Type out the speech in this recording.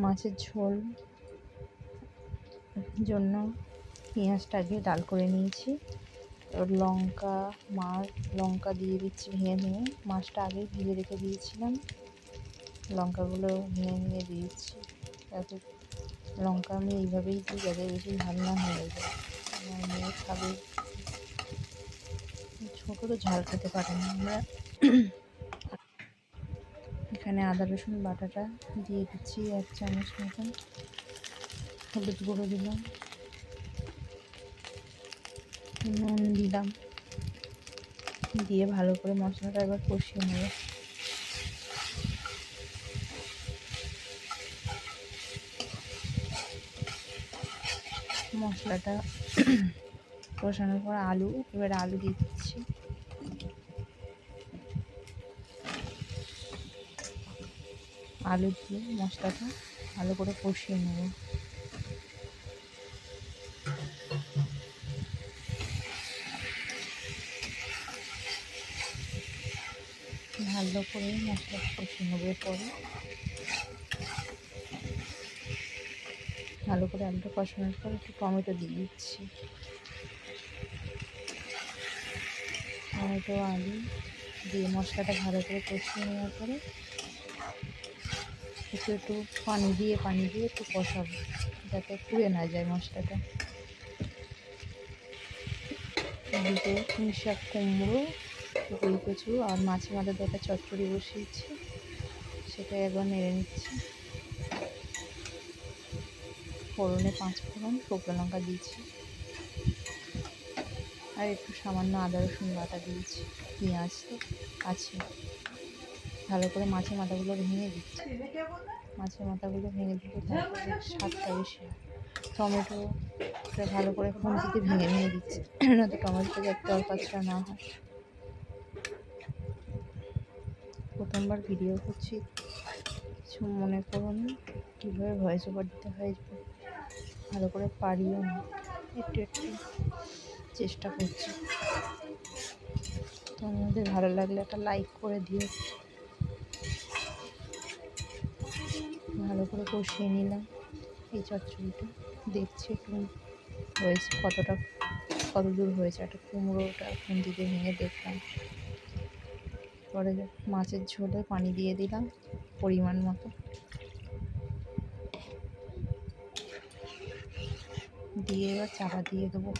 মাছের ঝোল জন্য পেঁয়াজটাকে ডাল করে নিয়েছি। লঙ্কা দিয়ে দিচ্ছি ভেঙে ভেঙে। মাছটা আগে ভেজে রেখে দিয়েছিলাম, লঙ্কাগুলো ভেঙে ভেঙে দিয়েছি। তারপর লঙ্কা আমি এইভাবেই দিই যাতে বেশি ঝাল না হয়ে যায়। আমার মেয়ে খাবে, ছোটো তো ঝাল খেতে পারে না। আমরা এখানে আদা রসুন বাটাটা দিয়ে দিচ্ছি 1 চামচ মতন। হলুদ গুঁড়ো দিলাম, নুন দিলাম, দিয়ে ভালো করে মশলাটা এবার কষিয়ে নেব। মশলাটা কষানোর পর এবার আলু দিয়ে দিচ্ছি। আলু দিয়ে মশলাটা ভালো করে কষিয়ে নেব। ভালো করে মশলা কষিয়ে নেবে। পরে ভালো করে আলুটা কষানোর পর একটু টমেটো দিয়ে দিচ্ছি। টমেটো আলু দিয়ে মশলাটা ভালো করে কষিয়ে নেওয়ার পরে একটু পানি দিয়ে একটু কষাবো যাতে পুড়ে না যায় মশলাটা। এদিকে পুঁইশাক, কুমড়ো, পুঁই কচু আর মাছের মাথা দিয়ে একটা চচ্চড়ি বসিয়েছি, সেটা একবার নেড়ে নিচ্ছি। ফোড়নে 5 ফোড়ন, শুকনো লঙ্কা দিয়েছি আর একটু সামান্য আদা রসুন বাটা দিয়েছি। পেঁয়াজ তো আছে। ভালো করে মাছের মাথাগুলো ভেঙে দিচ্ছি। মাছের মাথাগুলো ভেঙে দিতে তারপরে স্বাদটা বেশি হয়। টমেটোটা ভালো করে খুন্তিতে ভেঙে ভেঙে দিচ্ছি, নয়তো টমেটোটা যাতে তরকারিটা না হয়। প্রথমবার ভিডিও করছি, কিছু মনে করুন। কীভাবে ভয়েস ওভার দিতে হয় ভালো করে পারিও না, একটু চেষ্টা করছি। তোমাদের ভালো লাগলে একটা লাইক করে দিও। ভালো করে কষিয়ে নিলাম এই চচ্চড়িটা। দেখছি একটু হয়েছে কত দূর হয়েছে। একটা কুমড়োটা খুন্তিতে ভেঙে দেখলাম। পরে মাছের ঝোলে পানি দিয়ে দিলাম পরিমাণ মতো, দিয়ে এবার চাপা দিয়ে দেবো।